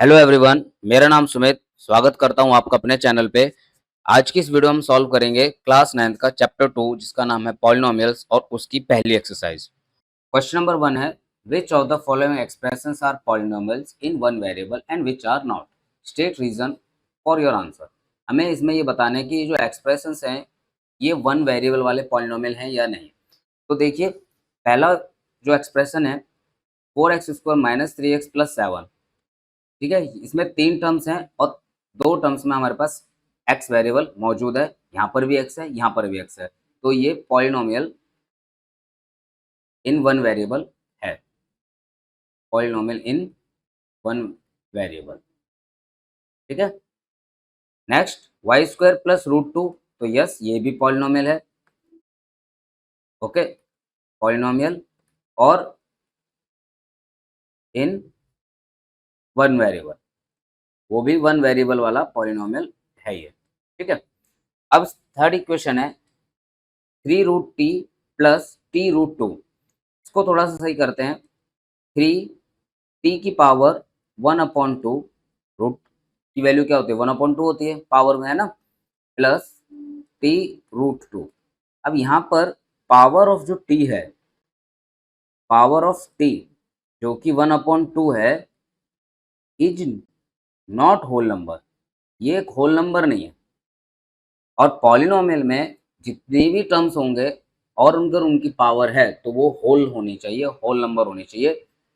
Hello everyone, मेरा नाम सुमित। स्वागत करता हूं आपका अपने चैनल पे। आज की इस वीडियो में हम सॉल्व करेंगे क्लास 9th का चैप्टर 2 जिसका नाम है पॉलिनोमियल्स और उसकी पहली एक्सरसाइज। क्वेश्चन नंबर 1 है, which of the following expressions are polynomials in one variable and which are not. State reason for your answer. हमें इसमें ये बताना है कि जो एक्सप्रेशंस हैं ये वन वेरिएबल वाले पॉलिनोमियल हैं या नहीं। तो देखिए, पहला जो एक्सप्रेशन है 4x² माइनस 3x प्लस 7, ठीक है। इसमें 3 टर्म्स हैं और 2 टर्म्स में हमारे पास x वेरिएबल मौजूद है। यहाँ पर भी x है, यहाँ पर भी x है, तो ये पॉलिनोमियल इन वन वेरिएबल है। पॉलिनोमियल इन वन वेरिएबल, ठीक है। नेक्स्ट y² प्लस √2, तो यस ये भी पॉलिनोमियल है। ओके, पॉलिनोमियल और इन वन वेरिएबल, वो भी वन वेरिएबल वाला पॉलिनोमियल है ये, ठीक है। अब थर्ड इक्वेशन है 3√t प्लस t√2। इसको थोड़ा सा सही करते हैं। 3t की पावर 1/2, रूट की वैल्यू क्या होती है 1/2 होती है, पावर में है ना, प्लस t√2। अब यहाँ पर पावर ऑफ जो t है, पावर ऑफ t जो कि 1/2 है, इज नॉट होल नंबर। ये एक होल नंबर नहीं है। और पॉलिनोमियल में जितने भी टर्म्स होंगे और अगर उनकी पावर है तो वो होल होनी चाहिए, होल नंबर होनी चाहिए,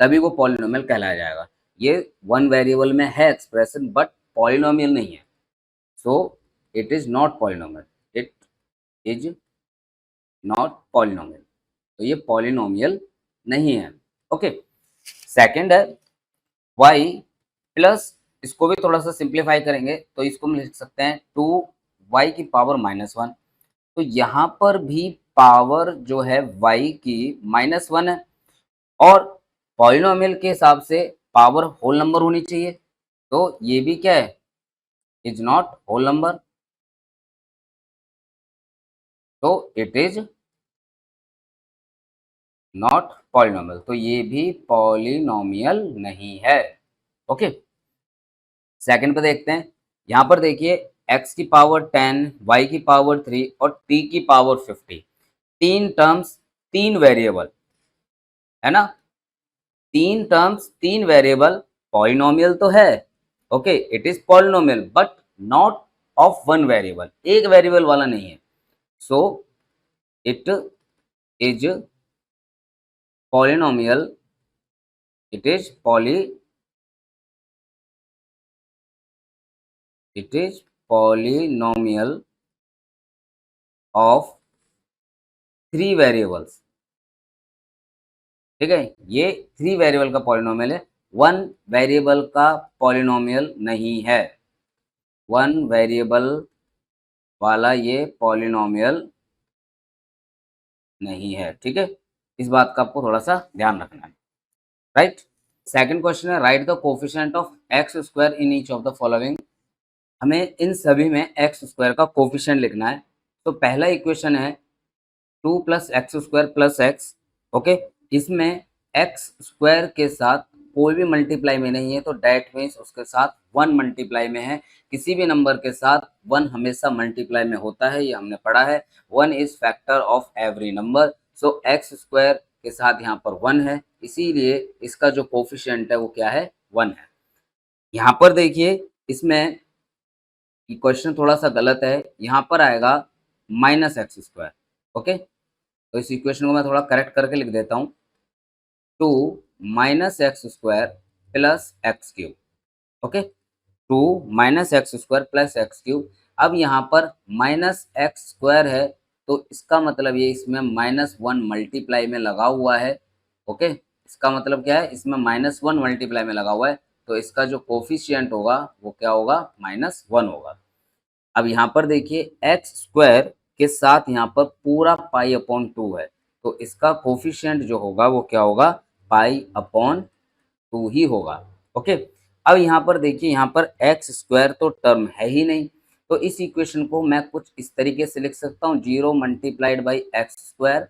तभी वो पॉलिनोमियल कहलाया जाएगा। ये वन वेरिएबल में है एक्सप्रेशन बट पॉलिनोमियल नहीं है, so it is not polynomial, it is not polynomial. तो ये पॉलिनोमियल नहीं है। ओके, सेकंड है y प्लस, इसको भी थोड़ा सा सिंप्लीफाई करेंगे तो इसको हम लिख सकते हैं 2y की पावर -1। तो यहाँ पर भी पावर जो है y की -1 है और पॉलिनोमियल के हिसाब से पावर होल नंबर होनी चाहिए, तो ये भी क्या है, इज नॉट होल नंबर, तो इट इज नॉट पॉलिनोमियल। तो ये भी पॉलिनोमियल नहीं है। ओके, सेकंड पे देखते हैं। यहाँ पर देखिए x की पावर 10, y की पावर 3 और t की पावर 50, तीन टर्म्स, तीन वेरिएबल, है ना। तीन टर्म्स, तीन वेरिएबल, पॉलिनोमियल तो है। Okay, it is polynomial but not of one variable, एक वेरिएबल वाला नहीं है। So it is polynomial, it is polynomial of 3 variables, ठीक है। ये 3 वेरिएबल का पॉलिनोमियल है, वन वेरिएबल का पॉलिनोमियल नहीं है। वन वेरिएबल वाला ये पॉलिनोमियल नहीं है, ठीक है। इस बात का आपको थोड़ा सा ध्यान रखना है, राइट। सेकंड क्वेश्चन है, right the coefficient of x² in each of the following. हमें इन सभी में x² का कोफिशिएंट लिखना है। तो पहला इक्वेशन है 2 + x² + x। ओके, इसमें x² के साथ कोई भी मल्टीप्लाई में नहीं है, तो डेट मीन्स उसके साथ 1 मल्टीप्लाई में है। किसी भी नंबर के साथ 1 हमेशा मल्टीप्लाई में होता है, ये हमने पढ़ा है। 1 is factor of every number, so x² के साथ यहाँ पर 1 है, इसीलिए इसका जो कोफिशिएंट है वो क्या है, 1 है। यहाँ पर देखिए, इसमें क्वेश्चन थोड़ा सा गलत है, यहाँ पर आएगा -x²। ओके, तो इस इक्वेशन को मैं थोड़ा करेक्ट करके लिख देता हूँ, 2 - x² + x³। Okay, 2 - x² + x³। अब यहाँ पर -x² है, तो इसका मतलब ये इसमें -1 मल्टीप्लाई में लगा हुआ है। ओके, इसका मतलब क्या है, इसमें -1 मल्टीप्लाई में लगा हुआ है, तो इसका जो कोफिशिएंट होगा वो क्या होगा, -1 होगा। अब यहाँ पर देखिए x² के साथ यहाँ पर पूरा π/2 है, तो इसका कोफिशिएंट जो होगा वो क्या होगा, π/2 ही होगा। ओके, अब यहाँ पर देखिए, यहाँ पर x² तो टर्म है ही नहीं, तो इस इक्वेशन को मैं कुछ इस तरीके से लिख सकता हूँ, 0 × x²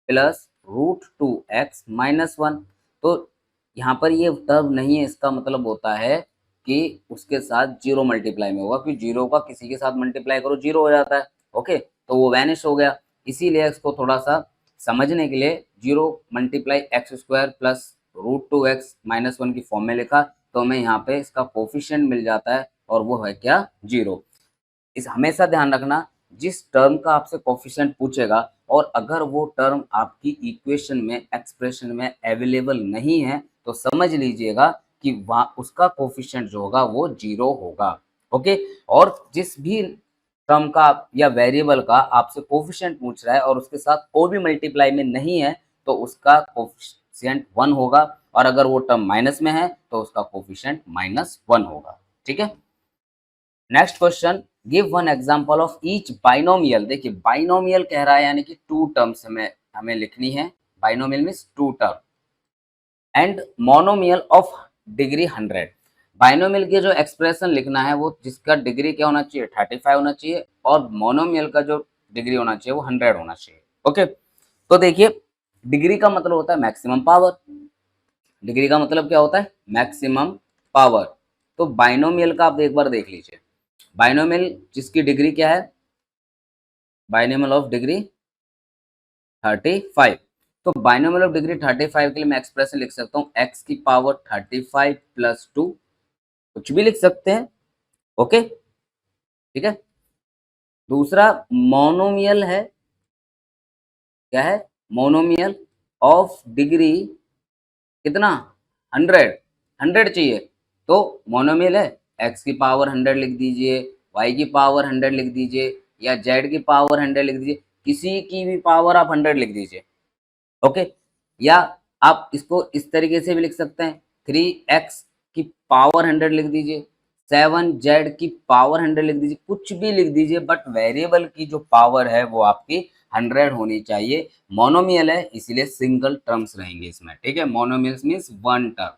प्लस √2x - 1। तो यहाँ पर ये टर्म नहीं है, इसका मतलब होता है कि उसके साथ जीरो मल्टीप्लाई में होगा, क्योंकि जीरो का किसी के साथ मल्टीप्लाई करो जीरो हो जाता है। ओके, तो वो वैनिश हो गया। इसीलिए इसको थोड़ा सा समझने के लिए zero multiply x square plus root two x minus one की फॉर्म में लिखा, तो हमें यहाँ पे इसका कोफिशिएंट मिल जाता है और वो है क्या, जीरो। इस हमेशा ध्यान रखना, जिस टर्म का आपसे कोफिशिएंट पूछेगा और अगर वो टर्म आपकी इक्वेशन में एक्सप्रेशन में अवेलेबल नहीं है तो समझ लीजिएगा कि वहाँ उसका कोफिशिएंट जो होगा वो जीरो होगा। ओके, और जिस भी टर्म का या वेरिएबल का आपसे कोफिशिएंट पूछ रहा है और उसके साथ कोई भी मल्टीप्लाई में नहीं है तो उसका कोफिशिएंट वन होगा, और अगर वो टर्म माइनस में है तो उसका कोफिशिएंट माइनस वन होगा। ठीक है, next question, give one example of each binomial. देखिए बाइनोमियल कह रहा है यानी कि टू टर्म्स हमें लिखनी है। Binomial means two term and monomial of degree 100। Binomial के जो एक्सप्रेशन लिखना है वो जिसका डिग्री क्या होना चाहिए, 35 होना चाहिए, और मोनोमियल का जो डिग्री होना चाहिए वो 100 होना चाहिए। ओके, तो देखिए डिग्री का मतलब होता है मैक्सिमम पावर। डिग्री का मतलब क्या होता है, मैक्सिमम पावर। तो बाइनोमियल का आप एक बार देख लीजिए, बाइनोमियल जिसकी डिग्री क्या है, बाइनोमियल ऑफ डिग्री 35। तो बाइनोमियल ऑफ डिग्री 35 के लिए मैं एक्सप्रेशन लिख सकता हूँ x की पावर 35 प्लस 2, कुछ भी लिख सकते हैं। ओके, ठीक है। दूसरा मोनोमियल है, क्या है, मोनोमियल ऑफ डिग्री कितना, 100 चाहिए, तो मोनोमियल है x की पावर 100 लिख दीजिए, y की पावर 100 लिख दीजिए, या z की पावर 100 लिख दीजिए, किसी की भी पावर आप 100 लिख दीजिए। ओके, या आप इसको इस तरीके से भी लिख सकते हैं, 3x की पावर 100 लिख दीजिए, 7z की पावर 100 लिख दीजिए, कुछ भी लिख दीजिए, बट वेरिएबल की जो पावर है वो आपकी 100 होनी चाहिए। मोनोमियल है इसीलिए सिंगल टर्म्स रहेंगे इसमें। ठीक है, मोनोमियल मीन्स वन टर्म,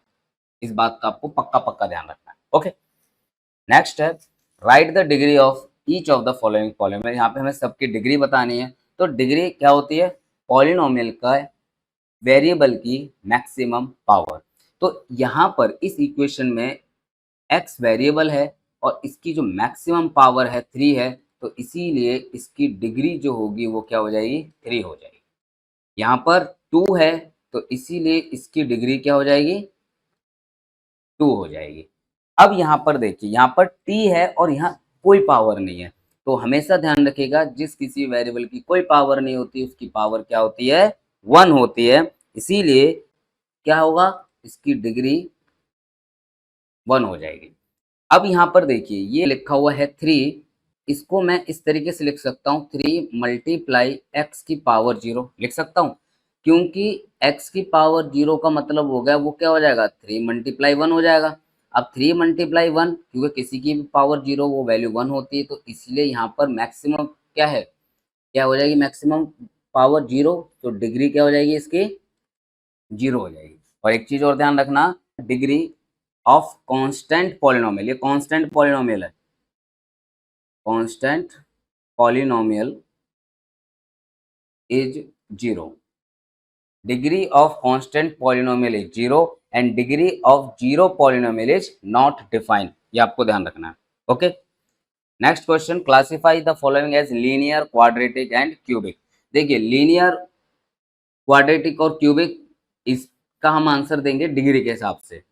इस बात का आपको पक्का पक्का ध्यान रखना है। ओके, नेक्स्ट है right the degree of each of the following polynomial. यहाँ पे हमें सबकी डिग्री बतानी है। तो डिग्री क्या होती है, पॉलिनोमियल का वेरिएबल की मैक्सिमम पावर। तो यहाँ पर इस इक्वेशन में x वेरिएबल है और इसकी जो मैक्सिमम पावर है 3 है, तो इसीलिए इसकी डिग्री जो होगी वो क्या हो जाएगी, 3 हो जाएगी। यहाँ पर 2 है तो इसीलिए इसकी डिग्री क्या हो जाएगी, 2 हो जाएगी। अब यहाँ पर देखिए, यहाँ पर t है और यहाँ कोई पावर नहीं है, तो हमेशा ध्यान रखिएगा जिस किसी वेरिएबल की कोई पावर नहीं होती उसकी पावर क्या होती है, 1 होती है। इसीलिए क्या होगा, इसकी डिग्री 1 हो जाएगी। अब यहाँ पर देखिए ये लिखा हुआ है 3, इसको मैं इस तरीके से लिख सकता हूँ, 3 मल्टीप्लाई एक्स की पावर 0 लिख सकता हूँ, क्योंकि x की पावर 0 का मतलब हो गया वो क्या हो जाएगा, 3 मल्टीप्लाई 1 हो जाएगा। अब 3 मल्टीप्लाई 1, क्योंकि किसी की भी पावर 0 वो वैल्यू 1 होती है, तो इसलिए यहाँ पर मैक्सिमम क्या है, क्या हो जाएगी, मैक्सिमम पावर 0, तो डिग्री क्या हो जाएगी इसकी, 0 हो जाएगी। और एक चीज और ध्यान रखना, डिग्री ऑफ कांस्टेंट पॉलिनोमियल, ये कांस्टेंट पॉलिनोमियल है, constant polynomial is 0। Degree of constant polynomial is 0 and degree of zero polynomial is not defined, ये आपको ध्यान रखना है। Okay, next question, classify the following as linear, quadratic and cubic. देखिए linear, quadratic और cubic, इसका हम आंसर देंगे डिग्री के हिसाब से।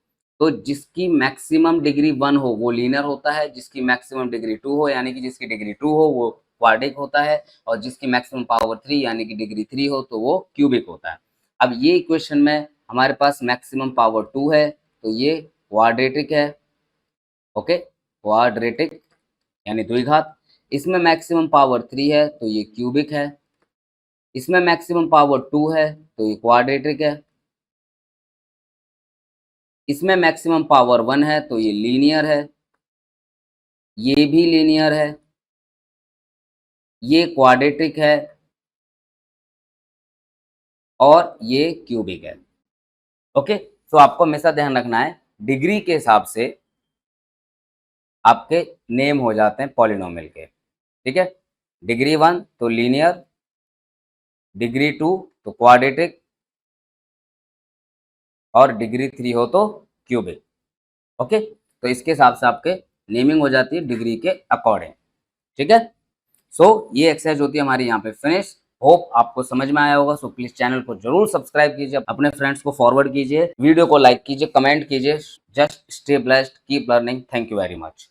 तो जिसकी मैक्सिमम डिग्री 1 हो वो लीनियर होता है, जिसकी मैक्सिमम डिग्री 2 हो यानी कि जिसकी डिग्री 2 हो वो क्वाड्रिक होता है, और जिसकी मैक्सिमम पावर 3 यानी कि डिग्री 3 हो तो वो क्यूबिक होता है। अब ये इक्वेशन में हमारे पास मैक्सिमम पावर 2 है तो ये क्वाड्रेटिक है। ओके, क्वाड्रेटिक यानी द्विघात। इसमें मैक्सिमम पावर 3 है तो ये क्यूबिक है। इसमें मैक्सिमम पावर 2 है तो ये क्वाड्रेटिक है। इसमें मैक्सिमम पावर 1 है तो ये लीनियर है, ये भी लीनियर है, ये क्वाड्रेटिक है, और ये क्यूबिक है। ओके, तो आपको हमेशा ध्यान रखना है डिग्री के हिसाब से आपके नेम हो जाते हैं पॉलिनोमियल के। ठीक है, डिग्री 1 तो लीनियर, डिग्री 2 तो क्वाड्रेटिक, और डिग्री 3 हो तो क्यूबिक। ओके, तो इसके हिसाब से आपके नेमिंग हो जाती है डिग्री के अकॉर्डिंग। ठीक है, सो ये एक्सरसाइज होती है हमारी यहाँ पे फिनिश। होप आपको समझ में आया होगा। सो प्लीज चैनल को जरूर सब्सक्राइब कीजिए, अपने फ्रेंड्स को फॉरवर्ड कीजिए, वीडियो को लाइक कीजिए, कमेंट कीजिए। Just stay blessed, keep learning. Thank you very much.